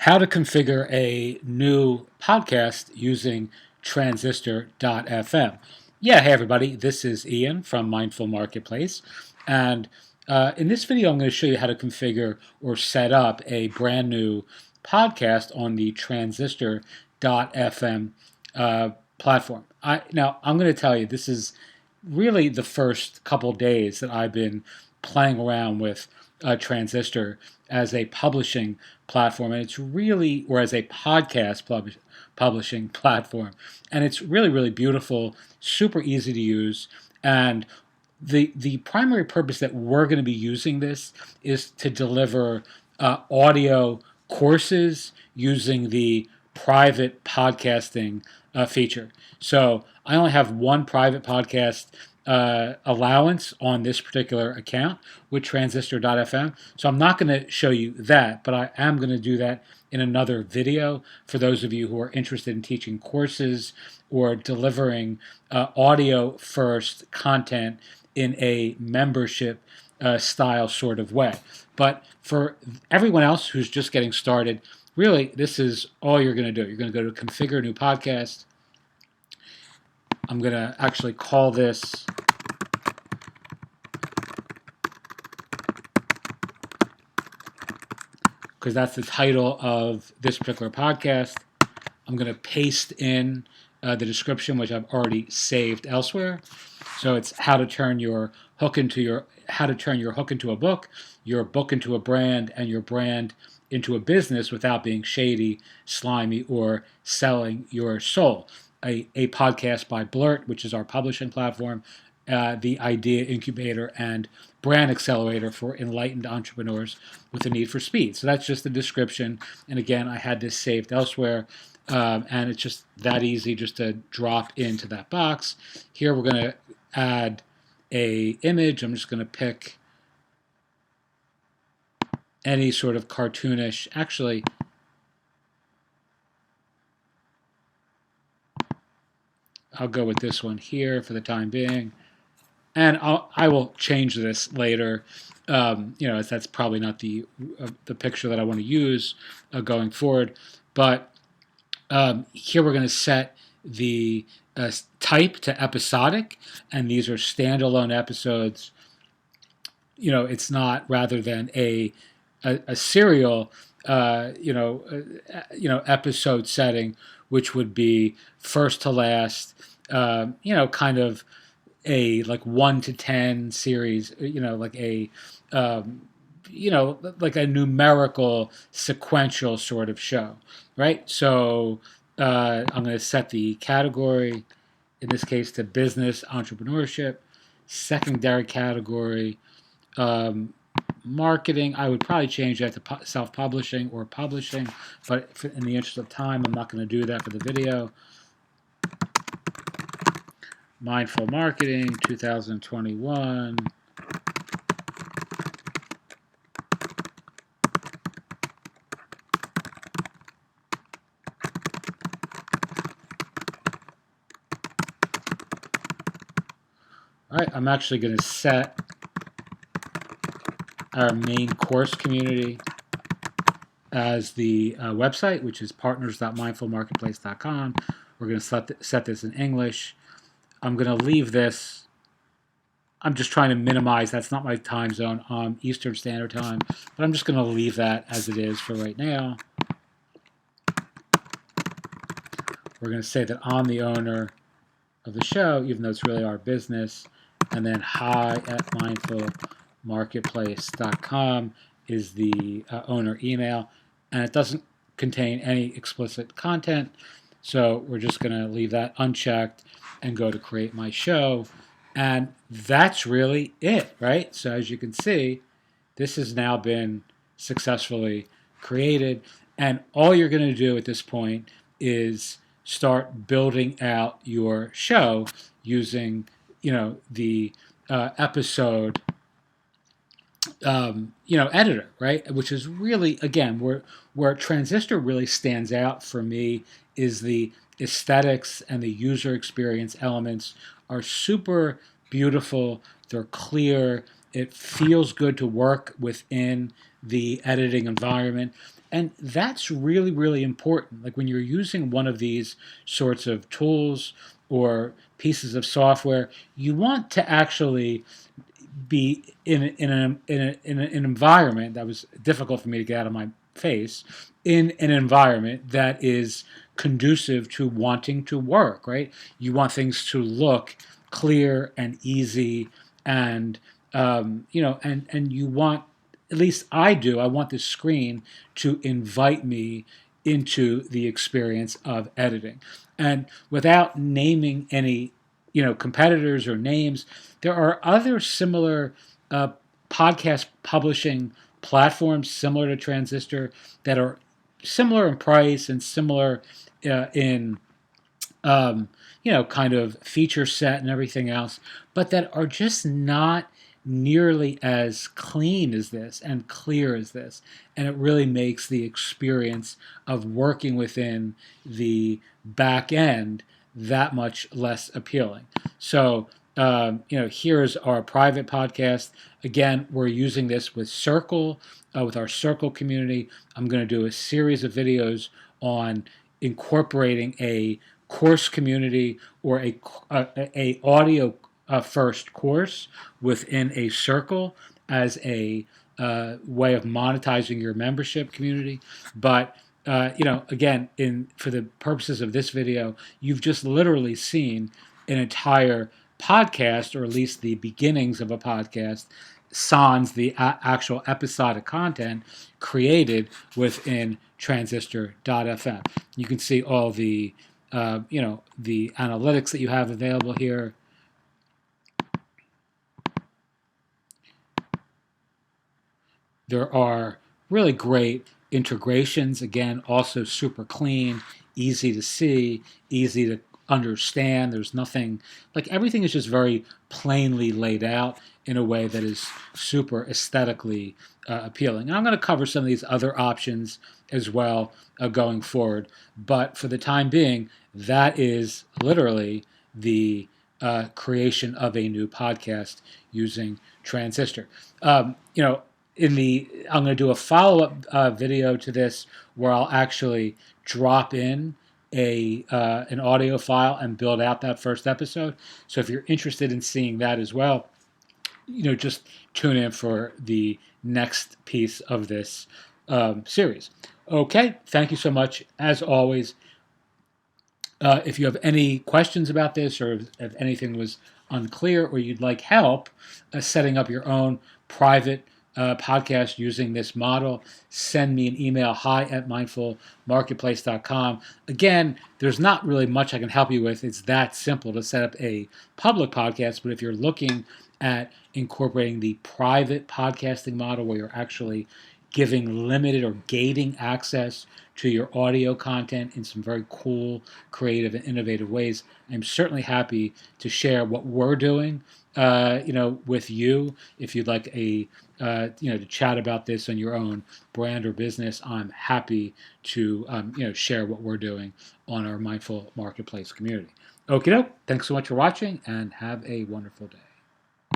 How to configure a new podcast using transistor.fm. Yeah, hey everybody, this is Ian from Mindful Marketplace. And in this video, I'm going to show you how to configure or set up a brand new podcast on the transistor.fm platform. Now, I'm going to tell you, this is really the first couple days that I've been playing around with Transistor as a publishing platform, and it's really, or as a podcast publishing platform, and it's really, really beautiful, super easy to use, and the primary purpose that we're going to be using this is to deliver audio courses using the private podcasting feature. So I only have one private podcast allowance on this particular account with transistor.fm. So I'm not going to show you that, but I am going to do that in another video for those of you who are interested in teaching courses or delivering audio first content in a membership style sort of way. But for everyone else who's just getting started, really, this is all you're going to do. You're going to go to configure new podcast. I'm going to actually call this because that's the title of this particular podcast. I'm going to paste in the description, which I've already saved elsewhere. So it's how to turn your hook into a book, your book into a brand, and your brand into a business without being shady, slimy, or selling your soul. A podcast by Blurt, which is our publishing platform, the Idea Incubator, and Brand Accelerator for enlightened entrepreneurs with a need for speed. So that's just the description. And again, I had this saved elsewhere. And it's just that easy just to drop into that box. Here we're going to add a image. I'm just going to pick any sort of cartoonish. Actually, I'll go with this one here for the time being. And I will change this later, as that's probably not the picture that I want to use going forward. But here we're going to set the type to episodic, and these are standalone episodes. It's not rather than a serial, episode setting, which would be first to last. Kind of a like 1 to 10 series. Like a like a numerical sequential sort of show, right? So I'm going to set the category, in this case, to business entrepreneurship. Secondary category, marketing. I would probably change that to self-publishing or publishing, but in the interest of time, I'm not going to do that for the video. Mindful Marketing 2021. All right, I'm actually going to set our main course community as the website, which is partners.mindfulmarketplace.com. We're going to set this in English. I'm going to leave this. I'm just trying to minimize. That's not my time zone, Eastern Standard Time, but I'm just going to leave that as it is for right now. We're going to say that I'm the owner of the show, even though it's really our business. And then hi@mindfulmarketplace.com is the owner email, and it doesn't contain any explicit content, so we're just going to leave that unchecked and go to create my show, and that's really it, right? So as you can see, this has now been successfully created, and all you're going to do at this point is start building out your show using the episode editor, right? Which is really, again, where Transistor really stands out for me is the aesthetics and the user experience elements are super beautiful. They're clear. It feels good to work within the editing environment. And that's really, really important. Like when you're using one of these sorts of tools or pieces of software, you want to actually be in an environment that was difficult for me to get out of my face, in an environment that is conducive to wanting to work, right? You want things to look clear and easy, and and you want, at least I do, I want the screen to invite me into the experience of editing. And without naming any competitors or names, there are other similar uh, podcast publishing platforms similar to Transistor that are similar in price and similar in kind of feature set and everything else, but that are just not nearly as clean as this and clear as this. And it really makes the experience of working within the back end that much less appealing. So, here's our private podcast. Again, we're using this with Circle, with our Circle community. I'm going to do a series of videos on incorporating a course community or a audio first course within a Circle as a way of monetizing your membership community. But again, for the purposes of this video, you've just literally seen an entire podcast, or at least the beginnings of a podcast, sans the actual episodic content created within transistor.fm. You can see all the the analytics that you have available here. There are really great integrations. Again, also super clean, easy to see, easy to understand. There's nothing, like everything is just very plainly laid out in a way that is super aesthetically appealing. And I'm going to cover some of these other options as well going forward. But for the time being, that is literally the creation of a new podcast using Transistor. I'm going to do a follow-up video to this where I'll actually drop in an audio file and build out that first episode. So if you're interested in seeing that as well, just tune in for the next piece of this series. Okay, thank you so much. As always, if you have any questions about this, or if anything was unclear, or you'd like help setting up your own private podcast using this model, send me an email, hi@mindfulmarketplace.com. Again, there's not really much I can help you with. It's that simple to set up a public podcast. But if you're looking at incorporating the private podcasting model where you're actually giving limited or gating access to your audio content in some very cool, creative, and innovative ways, I'm certainly happy to share what we're doing, with you. If you'd like to chat about this on your own brand or business, I'm happy to, share what we're doing on our Mindful Marketplace community. Okie doke. Thanks so much for watching, and have a wonderful day.